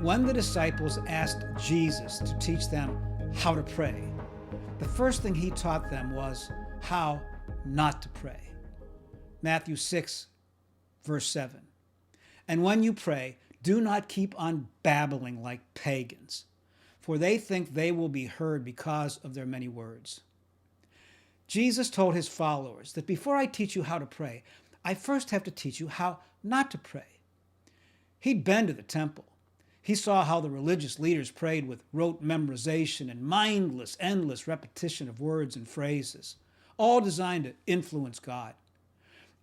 When the disciples asked Jesus to teach them how to pray, the first thing he taught them was how not to pray. Matthew 6, verse 7. And when you pray, do not keep on babbling like pagans, for they think they will be heard because of their many words. Jesus told his followers that before I teach you how to pray, I first have to teach you how not to pray. He'd been to the temple. He saw how the religious leaders prayed with rote memorization and mindless, endless repetition of words and phrases, all designed to influence God.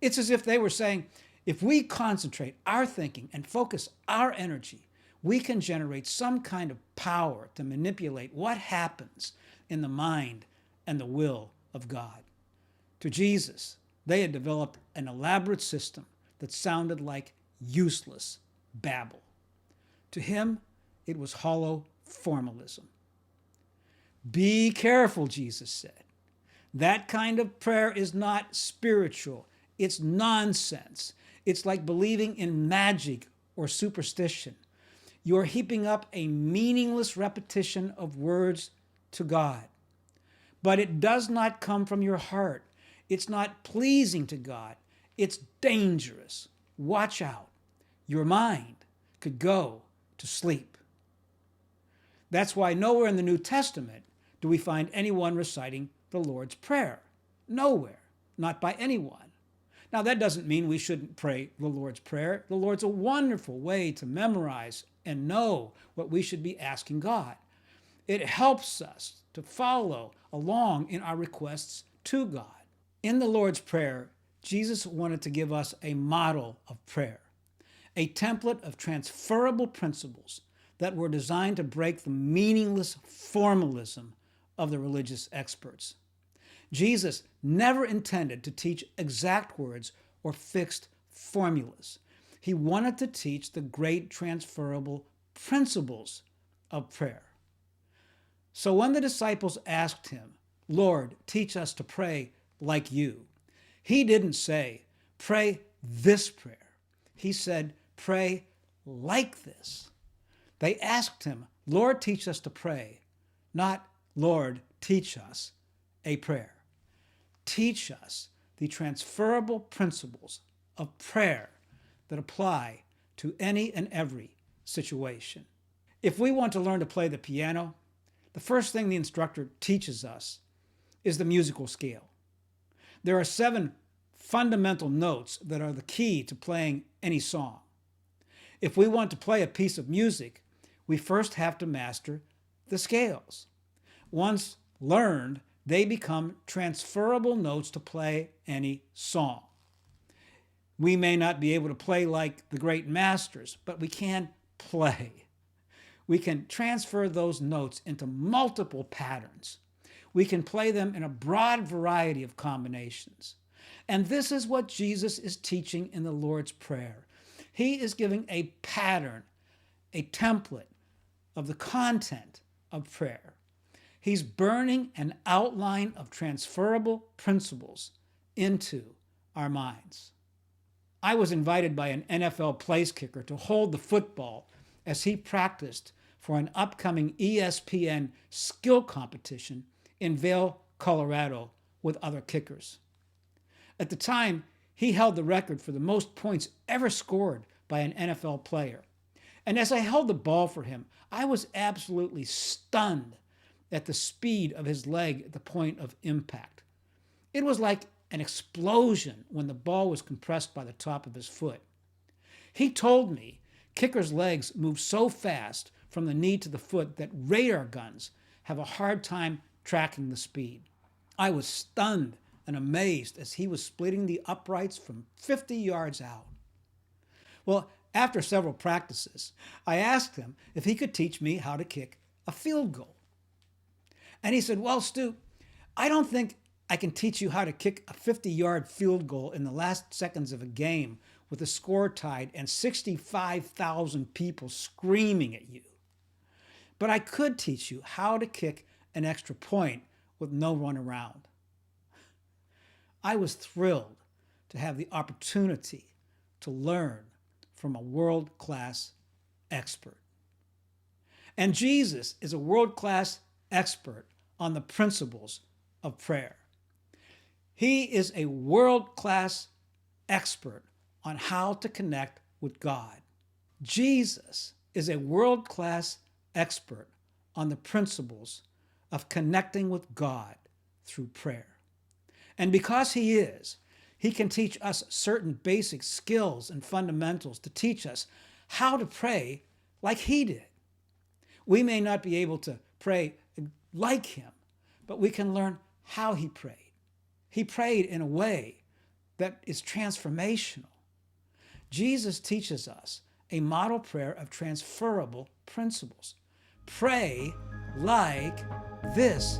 It's as if they were saying, if we concentrate our thinking and focus our energy, we can generate some kind of power to manipulate what happens in the mind and the will of God. To Jesus, they had developed an elaborate system that sounded like useless babble. To him, it was hollow formalism. Be careful, Jesus said. That kind of prayer is not spiritual. It's nonsense. It's like believing in magic or superstition. You're heaping up a meaningless repetition of words to God. But it does not come from your heart. It's not pleasing to God. It's dangerous. Watch out. Your mind could go to sleep. That's why nowhere in the New Testament do we find anyone reciting the Lord's Prayer. Nowhere. Not by anyone. Now, that doesn't mean we shouldn't pray the Lord's Prayer. The Lord's a wonderful way to memorize and know what we should be asking God. It helps us to follow along in our requests to God. In the Lord's Prayer, Jesus wanted to give us a model of prayer, a template of transferable principles that were designed to break the meaningless formalism of the religious experts. Jesus never intended to teach exact words or fixed formulas. He wanted to teach the great transferable principles of prayer. So when the disciples asked him, Lord, teach us to pray like you, he didn't say, pray this prayer. He said, pray like this. They asked him, Lord, teach us to pray, not, Lord, teach us a prayer. Teach us the transferable principles of prayer that apply to any and every situation. If we want to learn to play the piano, the first thing the instructor teaches us is the musical scale. There are 7 fundamental notes that are the key to playing any song. If we want to play a piece of music, we first have to master the scales. Once learned, they become transferable notes to play any song. We may not be able to play like the great masters, but we can play. We can transfer those notes into multiple patterns. We can play them in a broad variety of combinations. And this is what Jesus is teaching in the Lord's Prayer. He is giving a pattern, a template of the content of prayer. He's burning an outline of transferable principles into our minds. I was invited by an NFL place kicker to hold the football as he practiced for an upcoming ESPN skill competition in Vail, Colorado, with other kickers. At the time, he held the record for the most points ever scored by an NFL player. And as I held the ball for him, I was absolutely stunned at the speed of his leg at the point of impact. It was like an explosion when the ball was compressed by the top of his foot. He told me kickers' legs move so fast from the knee to the foot that radar guns have a hard time tracking the speed. I was stunned and amazed as he was splitting the uprights from 50 yards out. Well, after several practices, I asked him if he could teach me how to kick a field goal. And he said, well, Stu, I don't think I can teach you how to kick a 50-yard field goal in the last seconds of a game with the score tied and 65,000 people screaming at you. But I could teach you how to kick an extra point with no one around. I was thrilled to have the opportunity to learn from a world-class expert. And Jesus is a world-class expert on the principles of prayer. He is a world-class expert on how to connect with God. Jesus is a world-class expert on the principles of connecting with God through prayer. And because he is, he can teach us certain basic skills and fundamentals to teach us how to pray like he did. We may not be able to pray like him, but we can learn how he prayed. He prayed in a way that is transformational. Jesus teaches us a model prayer of transferable principles. Pray like this